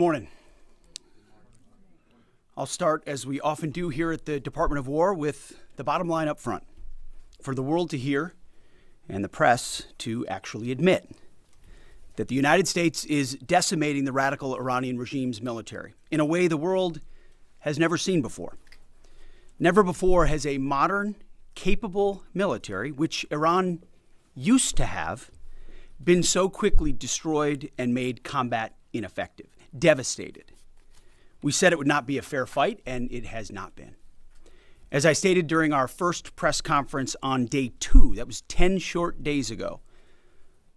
Good morning. I'll start, as we often do here at the Department of War, with the bottom line up front. For the world to hear and the press to actually admit that the United States is decimating the radical Iranian regime's military in a way the world has never seen before. Never before has a modern, capable military, which Iran used to have, been so quickly destroyed and made combat ineffective, devastated. We said it would not be a fair fight, and it has not been. As I stated during our first press conference on day 2, that was 10 short days ago,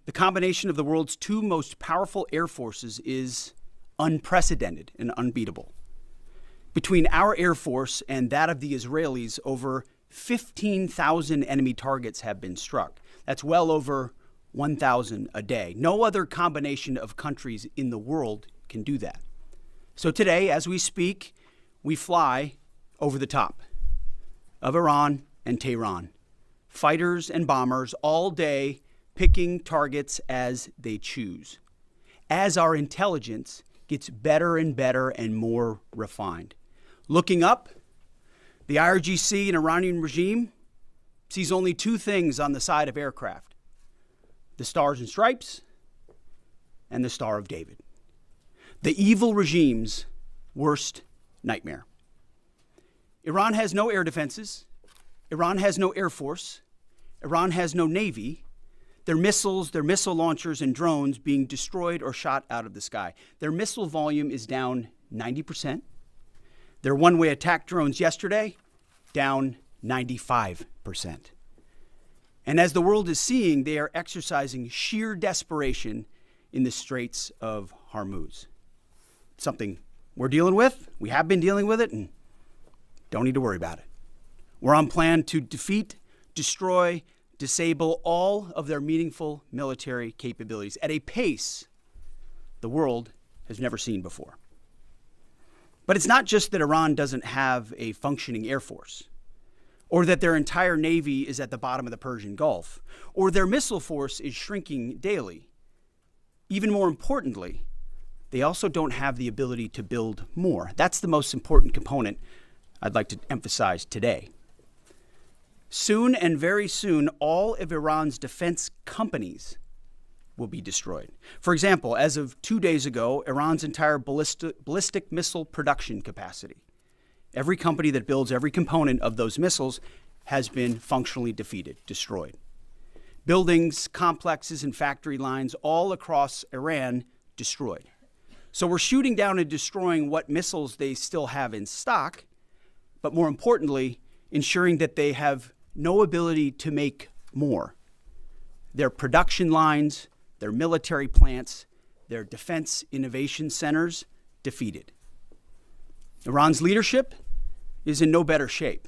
the combination of the world's two most powerful air forces is unprecedented and unbeatable. Between our air force and that of the Israelis, over 15,000 enemy targets have been struck. That's well over 1,000 a day. No other combination of countries in the world can do that. So today, as we speak, we fly over the top of Iran and Tehran. Fighters and bombers all day picking targets as they choose. As our intelligence gets better and better and more refined. Looking up, the IRGC and Iranian regime sees only two things on the side of aircraft: the Stars and Stripes and the Star of David. The evil regime's worst nightmare. Iran has no air defenses. Iran has no air force. Iran has no navy. Their missiles, their missile launchers and drones being destroyed or shot out of the sky. Their missile volume is down 90%. Their one-way attack drones yesterday, down 95%. And as the world is seeing, they are exercising sheer desperation in the Straits of Hormuz. Something we're dealing with, we have been dealing with it, and don't need to worry about it. We're on plan to defeat, destroy, disable all of their meaningful military capabilities at a pace the world has never seen before. But it's not just that Iran doesn't have a functioning air force, or that their entire navy is at the bottom of the Persian Gulf, or their missile force is shrinking daily. Even more importantly, they also don't have the ability to build more. That's the most important component I'd like to emphasize today. Soon and very soon, all of Iran's defense companies will be destroyed. For example, as of 2 days ago, Iran's entire ballistic missile production capacity, every company that builds every component of those missiles, has been functionally defeated, destroyed. Buildings, complexes, and factory lines all across Iran destroyed. So we're shooting down and destroying what missiles they still have in stock, but more importantly, ensuring that they have no ability to make more. Their production lines, their military plants, their defense innovation centers defeated. Iran's leadership is in no better shape.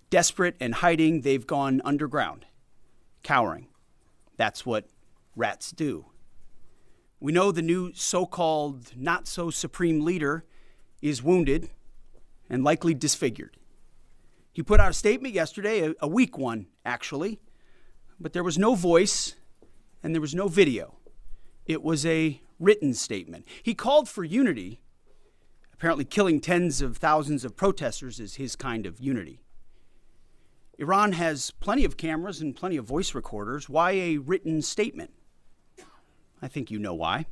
Desperate and hiding, they've gone underground, cowering. That's what rats do. We know the new so-called not-so-supreme leader is wounded and likely disfigured. He put out a statement yesterday, a weak one, actually, but there was no voice and there was no video. It was a written statement. He called for unity. Apparently killing tens of thousands of protesters is his kind of unity. Iran has plenty of cameras and plenty of voice recorders. Why a written statement? I think you know why.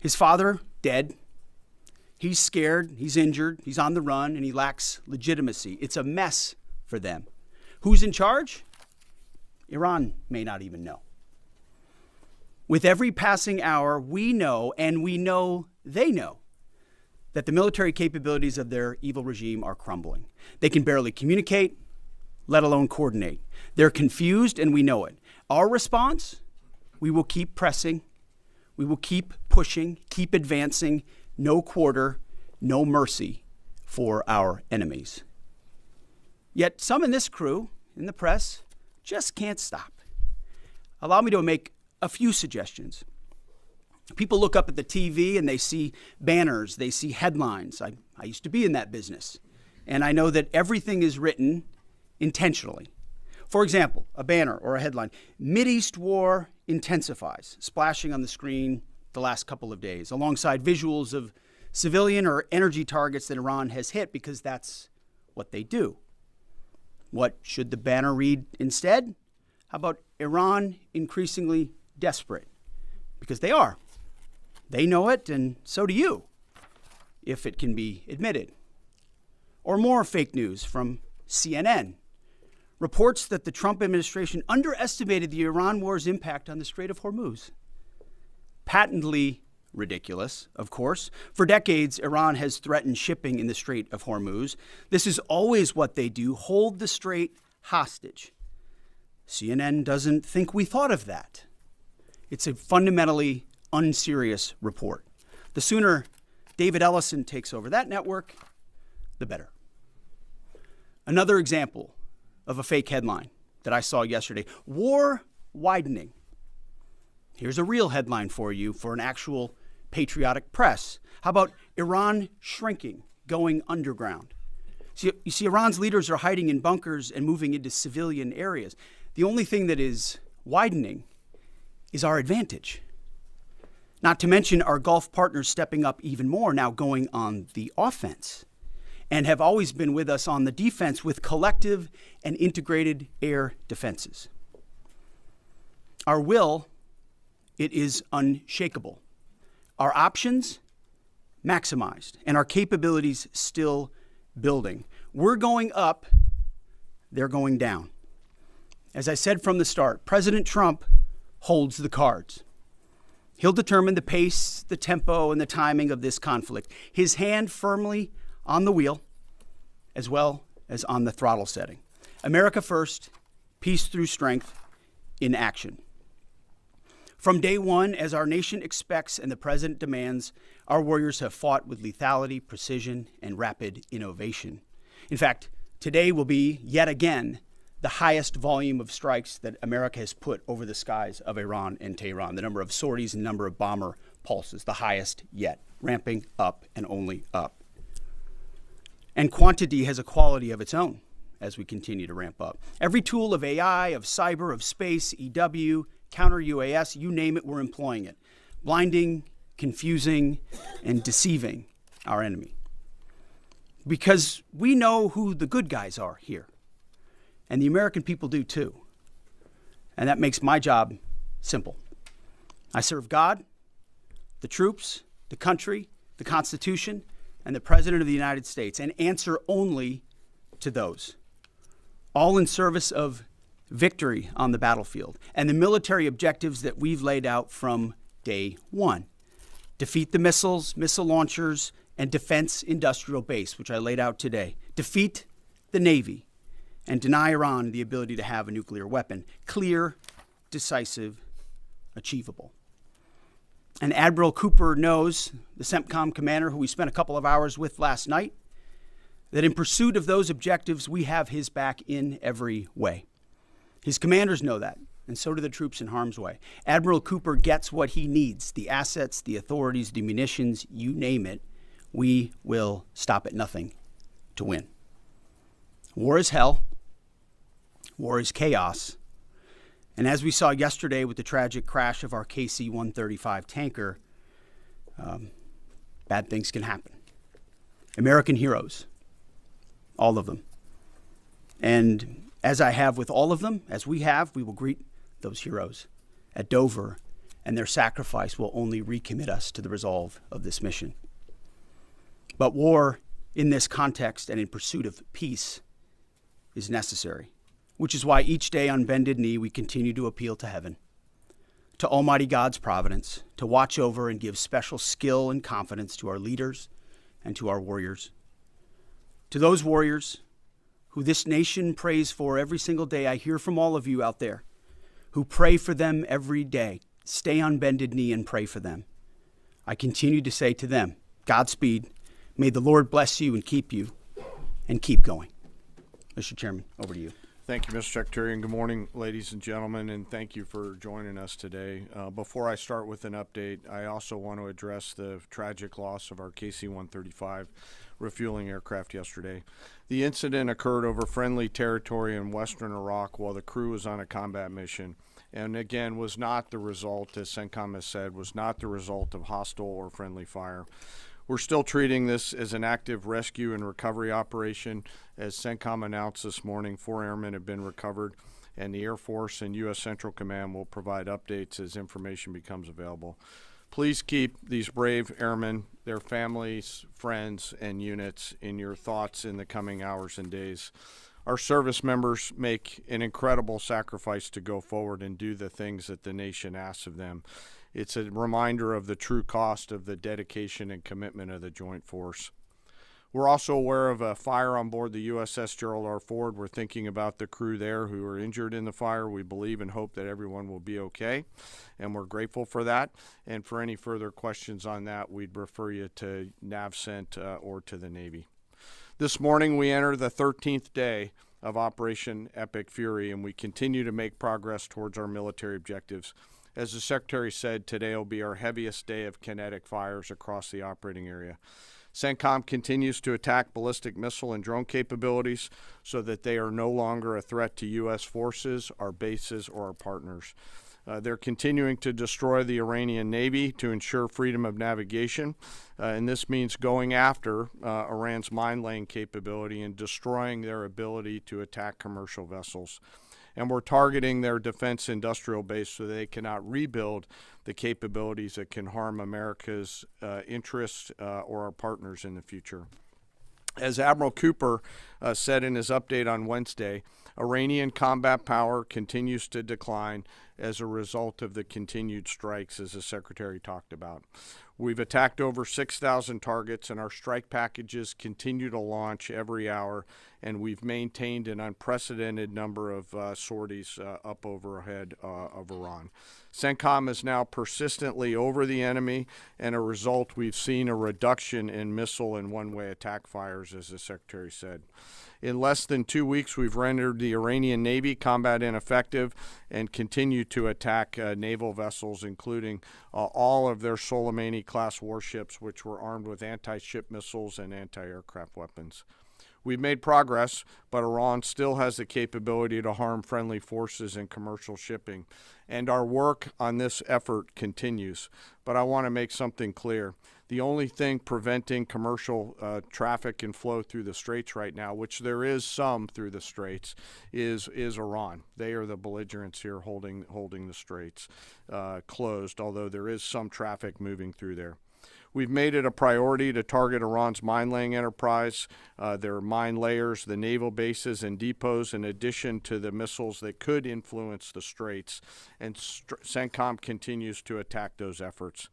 His father, dead. He's scared, he's injured, he's on the run, and he lacks legitimacy. It's a mess for them. Who's in charge? Iran may not even know. With every passing hour, we know, and we know they know, that the military capabilities of their evil regime are crumbling. They can barely communicate, let alone coordinate. They're confused, and we know it. Our response? We will keep pressing. We will keep pushing, keep advancing. No quarter, no mercy for our enemies. Yet some in this crew, in the press, just can't stop. Allow me to make a few suggestions. People look up at the TV and they see banners, they see headlines. I used to be in that business, and I know that everything is written intentionally. For example, a banner or a headline, Mideast war intensifies, splashing on the screen, the last couple of days, alongside visuals of civilian or energy targets that Iran has hit, because that's what they do. What should the banner read instead? How about Iran increasingly desperate? Because they are. They know it, and so do you, if it can be admitted. Or more fake news from CNN. Reports that the Trump administration underestimated the Iran war's impact on the Strait of Hormuz. Patently ridiculous, of course. For decades, Iran has threatened shipping in the Strait of Hormuz. This is always what they do, hold the strait hostage. CNN doesn't think we thought of that. It's a fundamentally unserious report. The sooner David Ellison takes over that network, the better. Another example of a fake headline that I saw yesterday: war widening. Here's a real headline for you for an actual patriotic press. How about Iran shrinking, going underground? You see, Iran's leaders are hiding in bunkers and moving into civilian areas. The only thing that is widening is our advantage. Not to mention our Gulf partners stepping up even more, now going on the offense, and have always been with us on the defense with collective and integrated air defenses. Our will, it is unshakable. Our options, maximized, and our capabilities still building. We're going up, they're going down. As I said from the start, President Trump holds the cards. He'll determine the pace, the tempo, and the timing of this conflict. His hand firmly on the wheel, as well as on the throttle setting. America first, peace through strength, in action. From day one, as our nation expects and the president demands, our warriors have fought with lethality, precision, and rapid innovation. In fact, today will be, yet again, the highest volume of strikes that America has put over the skies of Iran and Tehran. The number of sorties and number of bomber pulses, the highest yet, ramping up and only up. And quantity has a quality of its own as we continue to ramp up. Every tool of AI, of cyber, of space, EW, counter-UAS, you name it, we're employing it. Blinding, confusing, and deceiving our enemy. Because we know who the good guys are here. And the American people do too. And that makes my job simple. I serve God, the troops, the country, the Constitution, and the President of the United States, and answer only to those. All in service of victory on the battlefield and the military objectives that we've laid out from day one. Defeat the missiles, missile launchers, and defense industrial base, which I laid out today. Defeat the Navy and deny Iran the ability to have a nuclear weapon. Clear, decisive, achievable. And Admiral Cooper knows, the CENTCOM commander who we spent a couple of hours with last night, that in pursuit of those objectives, we have his back in every way. His commanders know that, and so do the troops in harm's way. Admiral Cooper gets what he needs, the assets, the authorities, the munitions, you name it. We will stop at nothing to win. War is hell. War is chaos. And as we saw yesterday with the tragic crash of our KC-135 tanker, bad things can happen. American heroes, all of them. And as I have with all of them, as we have, we will greet those heroes at Dover, and their sacrifice will only recommit us to the resolve of this mission. But war in this context and in pursuit of peace is necessary, which is why each day on bended knee we continue to appeal to heaven, to Almighty God's providence, to watch over and give special skill and confidence to our leaders and to our warriors. To those warriors who this nation prays for every single day, I hear from all of you out there who pray for them every day. Stay on bended knee and pray for them. I continue to say to them, Godspeed. May the Lord bless you and keep keep going. Mr. Chairman, over to you. Thank you, Mr. Secretary, and good morning, ladies and gentlemen, and thank you for joining us today. Before I start with an update, I also want to address the tragic loss of our KC-135 refueling aircraft yesterday. The incident occurred over friendly territory in western Iraq while the crew was on a combat mission. and again was not the result, as CENTCOM has said, was not the result of hostile or friendly fire. We're still treating this as an active rescue and recovery operation. As CENTCOM announced this morning, 4 airmen have been recovered, and the Air Force and U.S. Central Command will provide updates as information becomes available. Please keep these brave airmen, their families, friends, and units in your thoughts in the coming hours and days. Our service members make an incredible sacrifice to go forward and do the things that the nation asks of them. It's a reminder of the true cost of the dedication and commitment of the Joint Force. We're also aware of a fire on board the USS Gerald R. Ford. We're thinking about the crew there who are injured in the fire. We believe and hope that everyone will be okay, and we're grateful for that. And for any further questions on that, we'd refer you to NAVCENT or to the Navy. This morning we enter the 13th day of Operation Epic Fury, and we continue to make progress towards our military objectives. As the Secretary said, today will be our heaviest day of kinetic fires across the operating area. CENTCOM continues to attack ballistic missile and drone capabilities so that they are no longer a threat to U.S. forces, our bases, or our partners. They're continuing to destroy the Iranian Navy to ensure freedom of navigation, and this means going after Iran's mine-laying capability and destroying their ability to attack commercial vessels. And we're targeting their defense industrial base so they cannot rebuild the capabilities that can harm America's interests or our partners in the future. As Admiral Cooper said in his update on Wednesday, Iranian combat power continues to decline as a result of the continued strikes, as the Secretary talked about. We've attacked over 6,000 targets, and our strike packages continue to launch every hour, and we've maintained an unprecedented number of sorties up overhead of Iran. CENTCOM is now persistently over the enemy, and a result, we've seen a reduction in missile and one-way attack fires, as the Secretary said. In less than 2 weeks, we've rendered the Iranian Navy combat ineffective and continue to attack naval vessels, including all of their Soleimani-class warships, which were armed with anti-ship missiles and anti-aircraft weapons. We've made progress, but Iran still has the capability to harm friendly forces and commercial shipping, and our work on this effort continues. But I want to make something clear. The only thing preventing commercial traffic and flow through the Straits right now, which there is some through the Straits, is Iran. They are the belligerents here holding the Straits closed, although there is some traffic moving through there. We've made it a priority to target Iran's mine-laying enterprise, their mine layers, the naval bases and depots, in addition to the missiles that could influence the Straits, and CENTCOM continues to attack those efforts.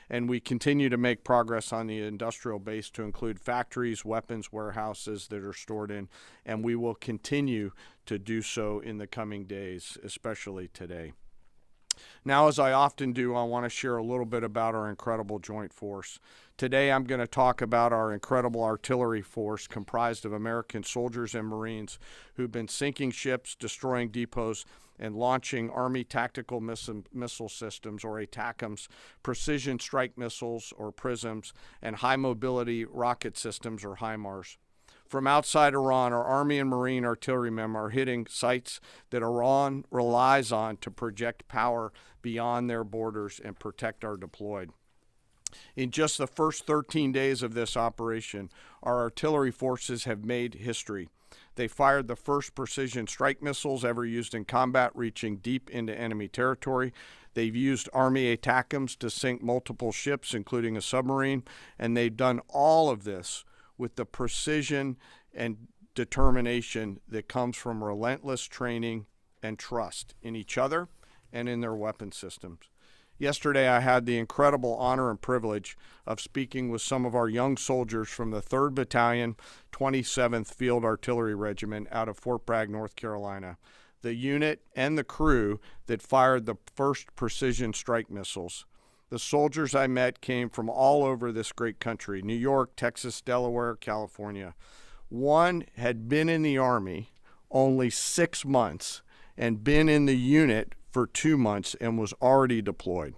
And we continue to make progress on the industrial base to include factories, weapons, warehouses that are stored in, and we will continue to do so in the coming days, especially today. Now, as I often do, I want to share a little bit about our incredible joint force. Today, I'm going to talk about our incredible artillery force comprised of American soldiers and Marines who've been sinking ships, destroying depots, and launching Army tactical missile systems, or ATACMS, precision strike missiles, or PrSMs, and high-mobility rocket systems, or HIMARS. From outside Iran, our Army and Marine artillerymen are hitting sites that Iran relies on to project power beyond their borders and protect our deployed. In just the first 13 days of this operation, our artillery forces have made history. They fired the first precision strike missiles ever used in combat, reaching deep into enemy territory. They've used Army ATACMS to sink multiple ships, including a submarine, and they've done all of this with the precision and determination that comes from relentless training and trust in each other and in their weapon systems. Yesterday, I had the incredible honor and privilege of speaking with some of our young soldiers from the 3rd Battalion, 27th Field Artillery Regiment out of Fort Bragg, North Carolina, the unit and the crew that fired the first precision strike missiles. The soldiers I met came from all over this great country: New York, Texas, Delaware, California. One had been in the Army only 6 months and been in the unit for 2 months and was already deployed.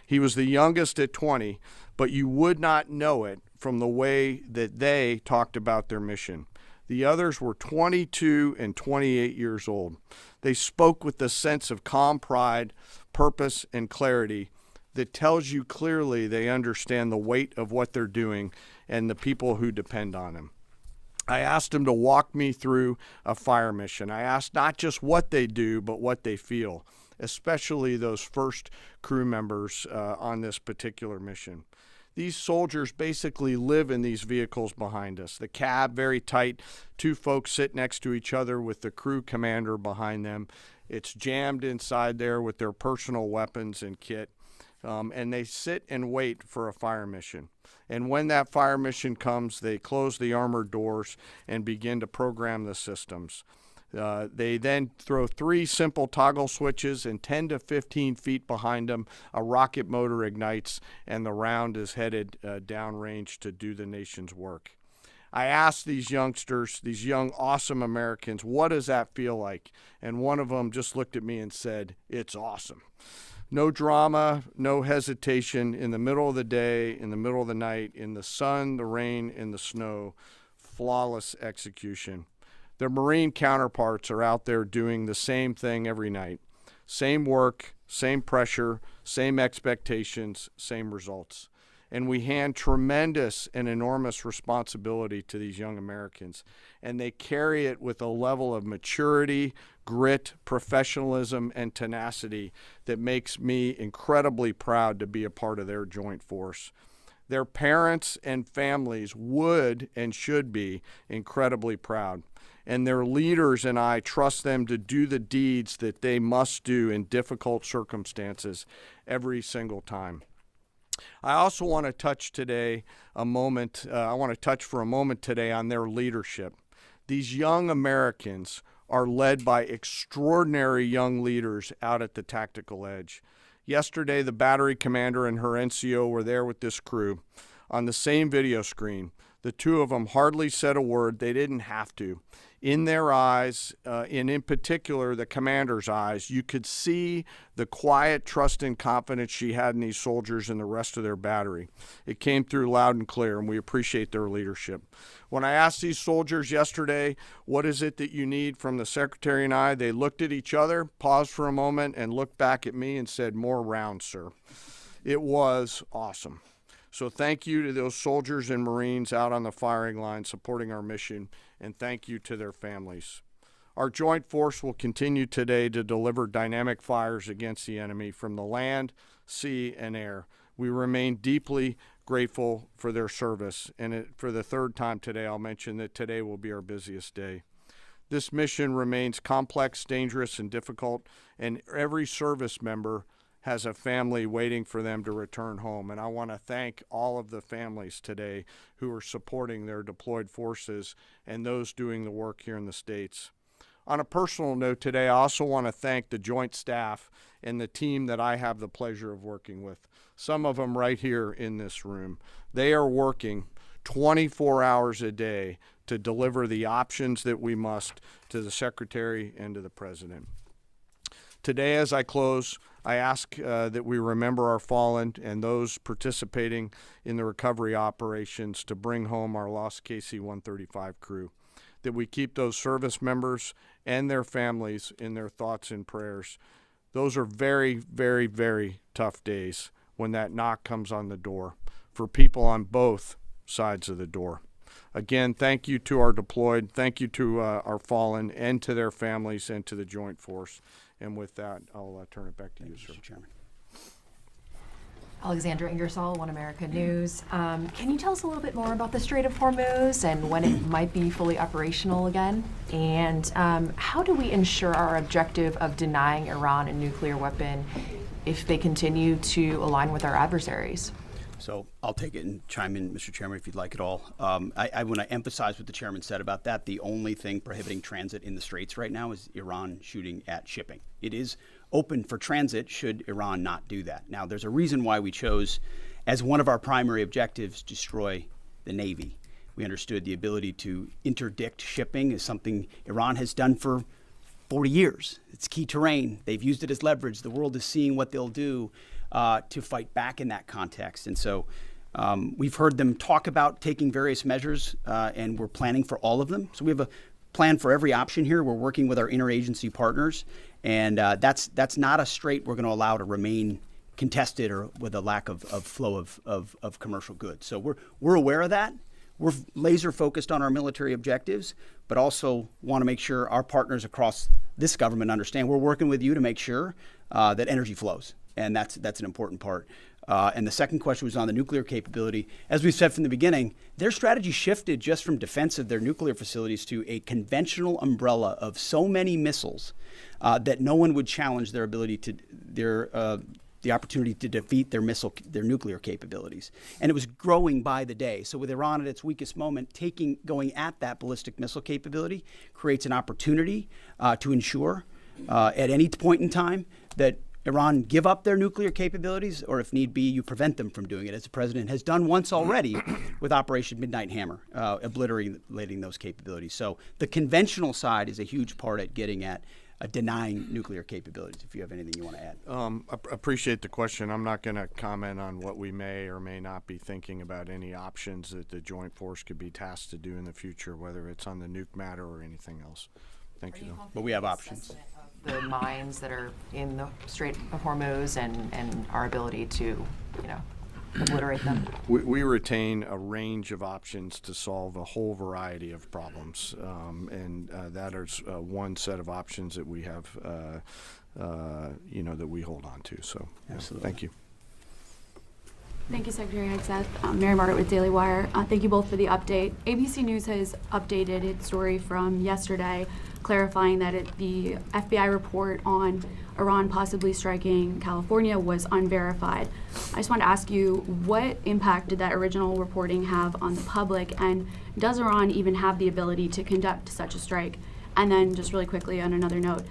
He was the youngest at 20, but you would not know it from the way that they talked about their mission. The others were 22 and 28 years old. They spoke with the sense of calm pride, purpose, and clarity that tells you clearly they understand the weight of what they're doing and the people who depend on them. I asked them to walk me through a fire mission. I asked not just what they do, but what they feel, especially those first crew members on this particular mission. These soldiers basically live in these vehicles behind us. The cab, very tight, 2 folks sit next to each other with the crew commander behind them. It's jammed inside there with their personal weapons and kit. And they sit and wait for a fire mission. And when that fire mission comes, they close the armored doors and begin to program the systems. They then throw 3 simple toggle switches, and 10 to 15 feet behind them, a rocket motor ignites, and the round is headed downrange to do the nation's work. I asked these youngsters, these young, awesome Americans, what does that feel like? And one of them just looked at me and said, "It's awesome." No drama, no hesitation, in the middle of the day, in the middle of the night, in the sun, the rain, and the snow, flawless execution. Their Marine counterparts are out there doing the same thing every night. Same work, same pressure, same expectations, same results. And we hand tremendous and enormous responsibility to these young Americans. And they carry it with a level of maturity, grit, professionalism, and tenacity that makes me incredibly proud to be a part of their joint force. Their parents and families would and should be incredibly proud. And their leaders and I trust them to do the deeds that they must do in difficult circumstances every single time. I also want to touch today I want to touch for a moment today on their leadership. These young Americans are led by extraordinary young leaders out at the tactical edge. Yesterday, the battery commander and her NCO were there with this crew on the same video screen. The 2 of them hardly said a word. They didn't have to. In their eyes, and in particular the commander's eyes, you could see the quiet trust and confidence she had in these soldiers and the rest of their battery. It came through loud and clear, and we appreciate their leadership. When I asked these soldiers yesterday, what is it that you need from the Secretary and I, they looked at each other, paused for a moment, and looked back at me and said, "More rounds, sir." It was awesome. So thank you to those soldiers and Marines out on the firing line supporting our mission, and thank you to their families. Our joint force will continue today to deliver dynamic fires against the enemy from the land, sea, and air. We remain deeply grateful for their service, and for the 3rd time today, I'll mention that today will be our busiest day. This mission remains complex, dangerous, and difficult, and every service member has a family waiting for them to return home. And I want to thank all of the families today who are supporting their deployed forces and those doing the work here in the States. On a personal note today, I also want to thank the joint staff and the team that I have the pleasure of working with, some of them right here in this room. They are working 24 hours a day to deliver the options that we must to the Secretary and to the President. Today, as I close, I ask that we remember our fallen and those participating in the recovery operations to bring home our lost KC-135 crew, that we keep those service members and their families in their thoughts and prayers. Those are very, very, very tough days when that knock comes on the door for people on both sides of the door. Again, thank you to our deployed, thank you to our fallen and to their families and to the Joint Force. And with that, I'll turn it back to you, sir. Mr. Chairman. Alexandra Ingersoll, One America News. Can you tell us a little bit more about the Strait of Hormuz and when it might be fully operational again? And how do we ensure our objective of denying Iran a nuclear weapon if they continue to align with our adversaries? So I'll take it and chime in, Mr. Chairman, if you'd like it all. I want to emphasize what the chairman said about that. The only thing prohibiting transit in the Straits right now is Iran shooting at shipping. It is open for transit should Iran not do that. Now, there's a reason why we chose, as one of our primary objectives, destroy the Navy. We understood the ability to interdict shipping is something Iran has done for 40 years. It's key terrain. They've used it as leverage. The world is seeing what they'll do to fight back in that context. And so We've heard them talk about taking various measures, and we're planning for all of them. So we have a plan for every option here. We're working with our interagency partners, and that's not a strait we're going to allow to remain contested or with a lack of flow of commercial goods. So we're aware of that. We're laser focused on our military objectives, but also want to make sure our partners across this government understand we're working with you to make sure that energy flows, and that's an important part. And the second question was on the nuclear capability. As we've said from the beginning, their strategy shifted just from defense of their nuclear facilities to a conventional umbrella of so many missiles that no one would challenge their ability to the opportunity to defeat their nuclear capabilities. And it was growing by the day. So with Iran at its weakest moment, going at that ballistic missile capability creates an opportunity to ensure at any point in time that Iran give up their nuclear capabilities, or if need be, you prevent them from doing it, as the president has done once already with Operation Midnight Hammer, obliterating those capabilities. So the conventional side is a huge part at getting at denying nuclear capabilities, if you have anything you want to add. Appreciate the question. I'm not going to comment on what we may or may not be thinking about any options that the Joint Force could be tasked to do in the future, whether it's on the nuke matter or anything else. Thank you. But we have options. The mines that are in the Strait of Hormuz and our ability to, obliterate them? We retain a range of options to solve a whole variety of problems, and that is one set of options that we have, that we hold on to. So, absolutely. Thank you. Thank you, Secretary Hegseth. Mary Margaret with Daily Wire. Thank you both for the update. ABC News has updated its story from yesterday, clarifying that the FBI report on Iran possibly striking California was unverified. I just want to ask you, what impact did that original reporting have on the public, and does Iran even have the ability to conduct such a strike? And then just really quickly on another note,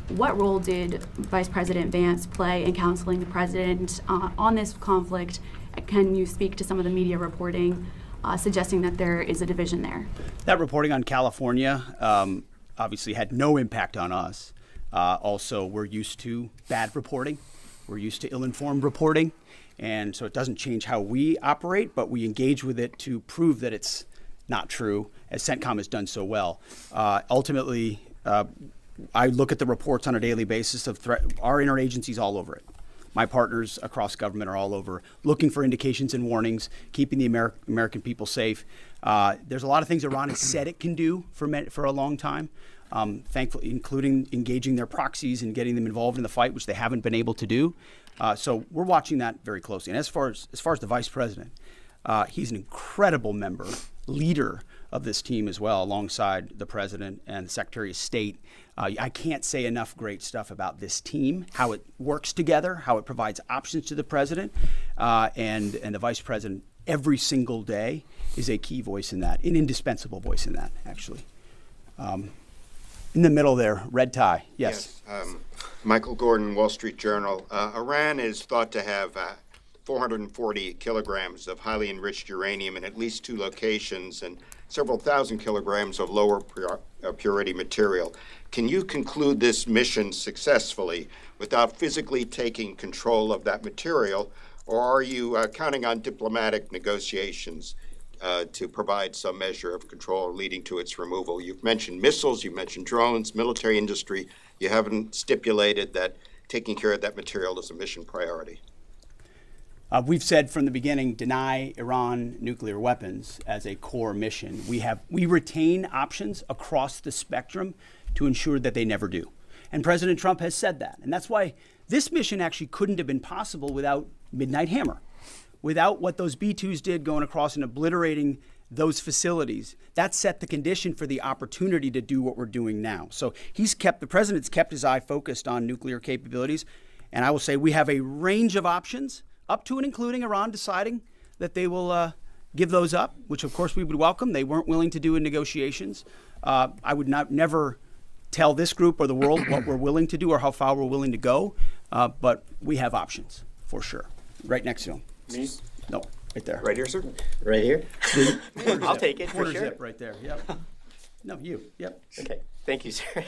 what role did Vice President Vance play in counseling the president on this conflict? Can you speak to some of the media reporting suggesting that there is a division there? That reporting on California obviously had no impact on us. Also, we're used to bad reporting. We're used to ill-informed reporting. And so it doesn't change how we operate, but we engage with it to prove that it's not true, as CENTCOM has done so well. Ultimately, I look at the reports on a daily basis of our interagencies all over it. My partners across government are all over, looking for indications and warnings, keeping the American people safe. There's a lot of things Iran has said it can do for a long time, thankfully, including engaging their proxies and getting them involved in the fight, which they haven't been able to do. So we're watching that very closely. And as far as the vice president, he's an incredible leader of this team as well, alongside the president and the Secretary of State. I can't say enough great stuff about this team, how it works together, how it provides options to the president, and the vice president every single day is a key voice in that, an indispensable voice in that, actually. In the middle there, red tie, yes. Michael Gordon, Wall Street Journal. Iran is thought to have 440 kilograms of highly enriched uranium in at least 2 locations and several thousand kilograms of lower purity material. Can you conclude this mission successfully without physically taking control of that material, or are you counting on diplomatic negotiations to provide some measure of control leading to its removal? You've mentioned missiles, you've mentioned drones, military industry. You haven't stipulated that taking care of that material is a mission priority. We've said from the beginning, deny Iran nuclear weapons as a core mission. We retain options across the spectrum to ensure that they never do. And President Trump has said that. And that's why this mission actually couldn't have been possible without Midnight Hammer, without what those B-2s did going across and obliterating those facilities. That set the condition for the opportunity to do what we're doing now. So the president's kept his eye focused on nuclear capabilities. And I will say we have a range of options, up to and including Iran deciding that they will give those up, which of course we would welcome. They weren't willing to do in negotiations. I would never tell this group or the world what we're willing to do or how far we're willing to go, but we have options for sure. Right next to him. Me? No, right there. Right here, sir? Right here? I'll take it, for Quarter sure. zip right there, yep. No, you, yep. Okay, thank you, sir.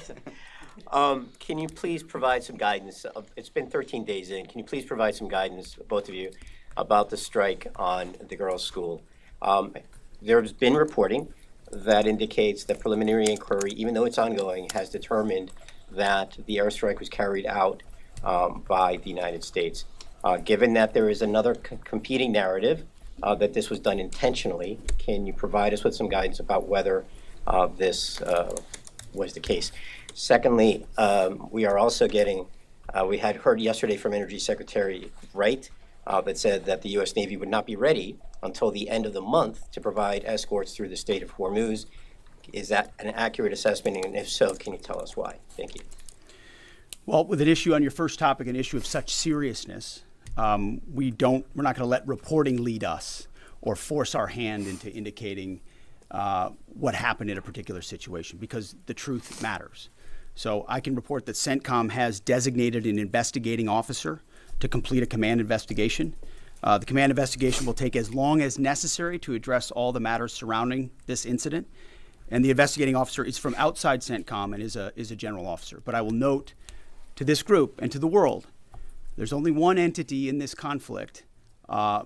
Can you please provide some guidance? It's been 13 days in. Can you please provide some guidance, both of you, about the strike on the girls' school. There's been reporting that indicates that preliminary inquiry, even though it's ongoing, has determined that the airstrike was carried out by the United States. Given that there is another competing narrative that this was done intentionally, can you provide us with some guidance about whether this was the case? Secondly, we are also getting, we had heard yesterday from Energy Secretary Wright that said that the U.S. Navy would not be ready until the end of the month to provide escorts through the Strait of Hormuz. Is that an accurate assessment? And if so, can you tell us why? Thank you. Well, with an issue on your first topic, an issue of such seriousness, we're not going to let reporting lead us or force our hand into indicating what happened in a particular situation, because the truth matters. So I can report that CENTCOM has designated an investigating officer to complete a command investigation. The command investigation will take as long as necessary to address all the matters surrounding this incident. And the investigating officer is from outside CENTCOM and is a general officer. But I will note to this group and to the world, there's only one entity in this conflict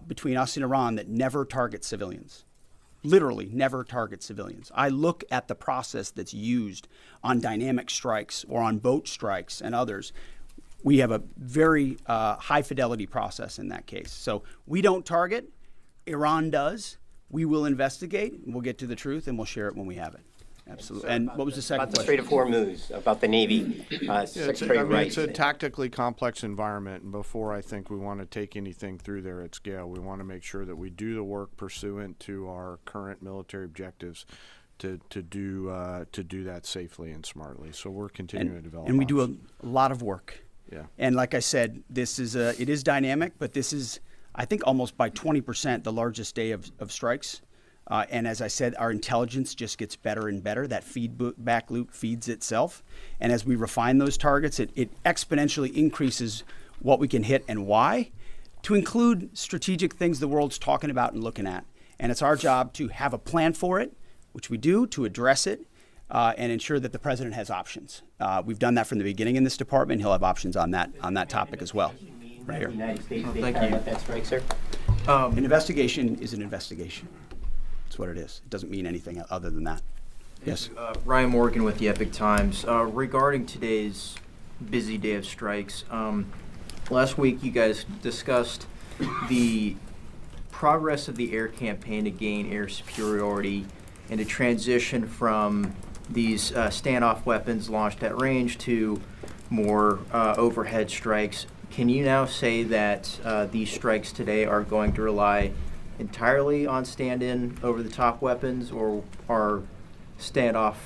between us and Iran that never targets civilians. Literally never targets civilians. I look at the process that's used on dynamic strikes or on boat strikes and others. We have a very high fidelity process in that case. So we don't target, Iran does. We will investigate, we'll get to the truth, and we'll share it when we have it. Absolutely. And what was the second question? About the question? Strait of Hormuz, about the Navy. Secretary Wright. It's a tactically complex environment, and before I think we want to take anything through there at scale, we want to make sure that we do the work pursuant to our current military objectives to do that safely and smartly. So we're continuing to develop. And we do a lot of work. Yeah. And like I said, it is dynamic, but this is, I think, almost by 20% the largest day of strikes. And as I said, our intelligence just gets better and better. That feedback loop feeds itself. And as we refine those targets, it exponentially increases what we can hit and why, to include strategic things the world's talking about and looking at. And it's our job to have a plan for it, which we do, to address it, and ensure that the president has options. We've done that from the beginning in this department. He'll have options on that topic as well. Right here. United States, thank you. That strike, sir. An investigation is an investigation. That's what it is. It doesn't mean anything other than that. Yes. Ryan Morgan with the Epic Times. Regarding today's busy day of strikes, last week you guys discussed the progress of the air campaign to gain air superiority and to transition from these standoff weapons launched at range to more overhead strikes. Can you now say that these strikes today are going to rely entirely on stand-in over-the-top weapons, or are standoff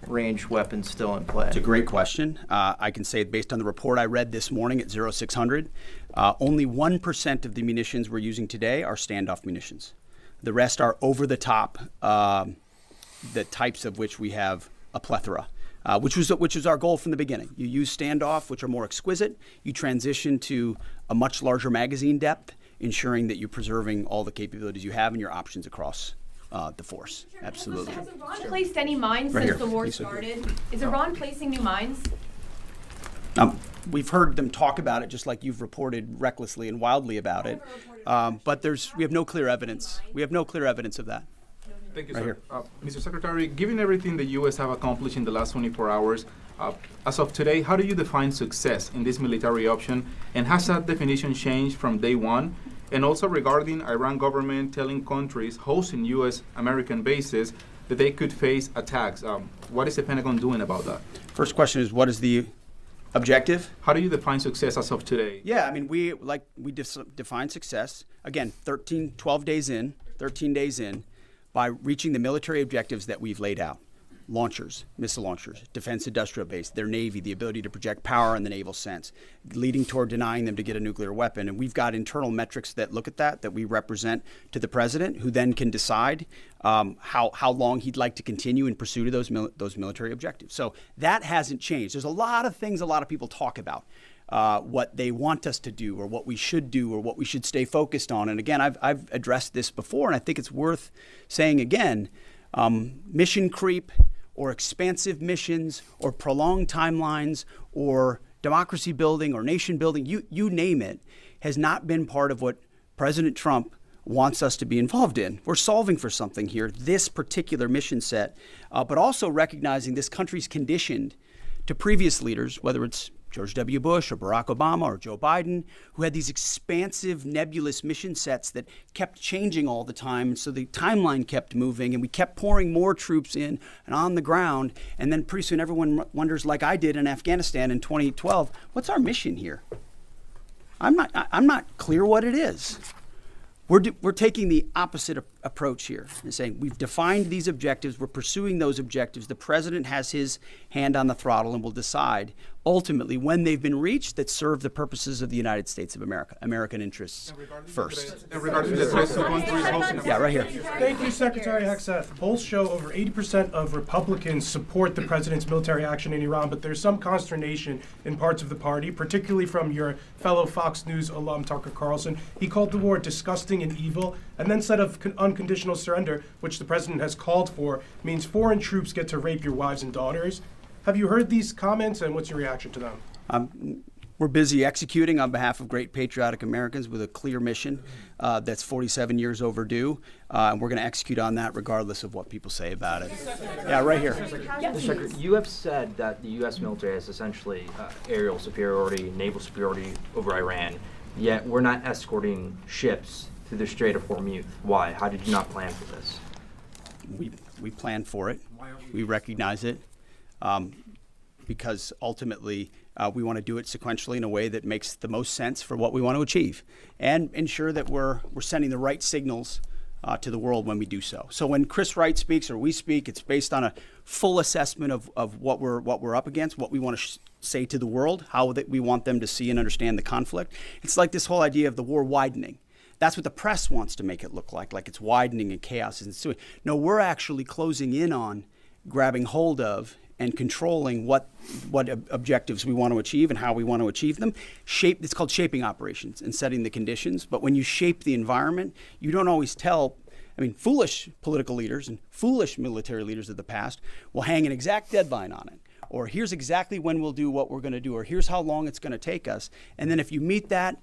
range weapons still in play? It's a great question. I can say, based on the report I read this morning at 0600, only 1% of the munitions we're using today are standoff munitions. The rest are over-the-top, the types of which we have a plethora. Which was our goal from the beginning. You use standoff, which are more exquisite. You transition to a much larger magazine depth, ensuring that you're preserving all the capabilities you have and your options across the force. Absolutely. Has Iran placed any mines Right since here. the war Lisa. started? Is Iran placing new mines? We've heard them talk about it, just like you've reported recklessly and wildly about it. But we have no clear evidence. We have no clear evidence of that. Thank you, Right sir. here. Mr. Secretary, given everything the U.S. have accomplished in the last 24 hours, as of today, how do you define success in this military option? And has that definition changed from day one? And also regarding Iran government telling countries hosting U.S. American bases that they could face attacks, what is the Pentagon doing about that? First question is, what is the objective? How do you define success as of today? Yeah, I mean, we define success, again, 13 days in, by reaching the military objectives that we've laid out. Launchers, missile launchers, defense industrial base, their Navy, the ability to project power in the naval sense, leading toward denying them to get a nuclear weapon. And we've got internal metrics that look at that we represent to the president, who then can decide how long he'd like to continue in pursuit of those military objectives. So that hasn't changed. There's a lot of things a lot of people talk about. What they want us to do, or what we should do, or what we should stay focused on. And again, I've addressed this before, and I think it's worth saying again, mission creep or expansive missions or prolonged timelines or democracy building or nation building, you name it, has not been part of what President Trump wants us to be involved in. We're solving for something here, this particular mission set, but also recognizing this country's conditioned to previous leaders, whether it's George W. Bush or Barack Obama or Joe Biden, who had these expansive, nebulous mission sets that kept changing all the time. And so the timeline kept moving, and we kept pouring more troops in and on the ground. And then pretty soon everyone wonders, like I did in Afghanistan in 2012, what's our mission here? I'm not clear what it is. We're taking the opposite approach here and saying we've defined these objectives, we're pursuing those objectives. The president has his hand on the throttle and will decide ultimately when they've been reached that serve the purposes of the United States of America, American interests first. Yeah, right here. Thank you, Secretary Hegseth. Polls show over 80% of Republicans support the president's military action in Iran, but there's some consternation in parts of the party, particularly from your fellow Fox News alum, Tucker Carlson. He called the war disgusting and evil, and then said of unconditional surrender, which the president has called for, means foreign troops get to rape your wives and daughters. Have you heard these comments, and what's your reaction to them? We're busy executing on behalf of great patriotic Americans with a clear mission that's 47 years overdue, and we're going to execute on that regardless of what people say about it. Yeah, right here. Secretary, you have said that the U.S. military has essentially aerial superiority, naval superiority over Iran, yet we're not escorting ships through the Strait of Hormuz. Why? How did you not plan for this? We planned for it. We recognize it. Because ultimately we want to do it sequentially in a way that makes the most sense for what we want to achieve and ensure that we're sending the right signals to the world when we do so. So when Chris Wright speaks or we speak, it's based on a full assessment of what we're up against, what we want to say to the world, how that we want them to see and understand the conflict. It's like this whole idea of the war widening. That's what the press wants to make it look like it's widening and chaos is ensuing. No, we're actually closing in on grabbing hold of and controlling what objectives we want to achieve and how we want to achieve them. It's called shaping operations and setting the conditions. But when you shape the environment, you don't always tell. Foolish political leaders and foolish military leaders of the past will hang an exact deadline on it. Or here's exactly when we'll do what we're going to do. Or here's how long it's going to take us. And then if you meet that,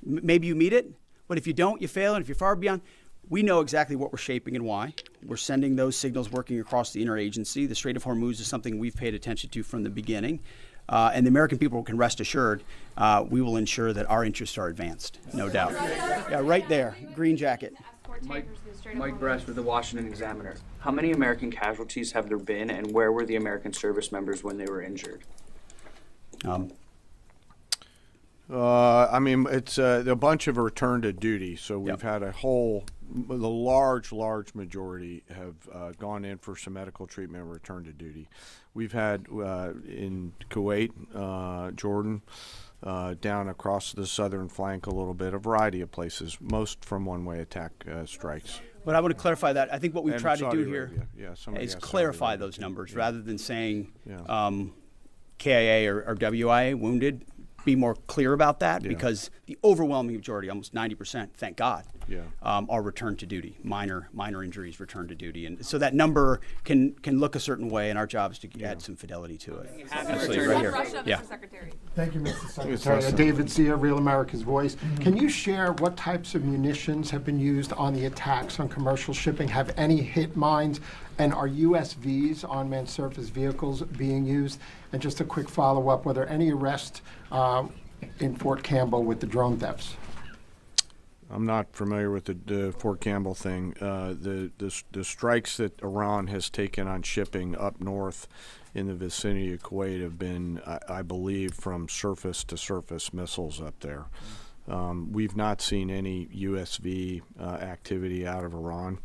maybe you meet it. But if you don't, you fail. And if you're far beyond, we know exactly what we're shaping and why. We're sending those signals working across the interagency. The Strait of Hormuz is something we've paid attention to from the beginning. And the American people can rest assured we will ensure that our interests are advanced, no doubt. Yeah, right there, green jacket. Mike Bress with the Washington Examiner. How many American casualties have there been, and where were the American service members when they were injured? It's a bunch of return to duty. So we've had the large majority have gone in for some medical treatment and return to duty. We've had in Kuwait, Jordan, down across the southern flank a little bit, a variety of places, most from one-way attack strikes. But I want to clarify that. I think what we've tried to do here is clarify those too. numbers rather than saying KIA or WIA wounded. Be more clear about that because the overwhelming majority, almost 90%, thank God, are returned to duty. Minor injuries returned to duty, and so that number can look a certain way, and our job is to add some fidelity to it. Absolutely, right here. Yeah. Thank you, Mr. Secretary. David Zia, Real America's Voice. Can you share what types of munitions have been used on the attacks on commercial shipping? Have any hit mines? And are USVs, unmanned surface vehicles, being used? And just a quick follow-up, were there any arrests in Fort Campbell with the drone thefts? I'm not familiar with the Fort Campbell thing. The strikes that Iran has taken on shipping up north in the vicinity of Kuwait have been, I believe, from surface-to-surface missiles up there. We've not seen any USV activity out of Iran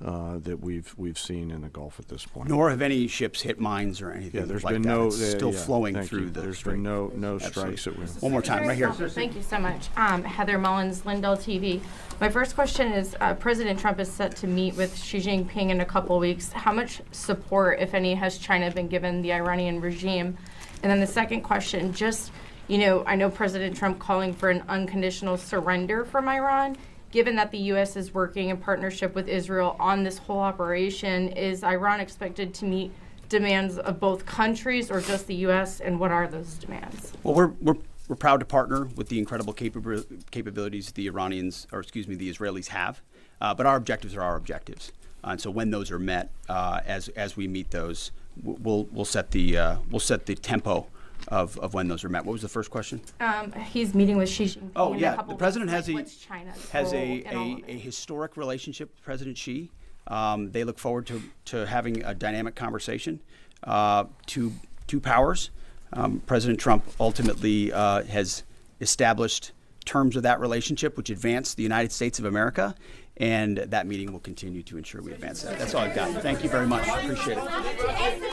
that we've seen in the Gulf at this point. Nor have any ships hit mines or anything. Yeah, there's like been that. no. It's still flowing through the. There's been no strikes that we. One more time, right here. Thank you so much, Heather Mullins, Lindell TV. My first question is: President Trump is set to meet with Xi Jinping in a couple of weeks. How much support, if any, has China been given the Iranian regime? And then the second question, I know President Trump calling for an unconditional surrender from Iran. Given that the U.S. is working in partnership with Israel on this whole operation, is Iran expected to meet demands of both countries or just the U.S., and what are those demands? Well, we're we're proud to partner with the incredible capabilities the Israelis have, but our objectives are our objectives. And so when those are met, as we meet those, we'll set the tempo of when those are met. What was the first question? He's meeting with Xi Jinping. Oh in yeah, a couple the president weeks. has What's China's a historic relationship with President Xi. They look forward to having a dynamic conversation. Two powers. President Trump ultimately has established terms of that relationship, which advance the United States of America, and that meeting will continue to ensure we advance that. That's all I've got. Thank you very much. Appreciate it.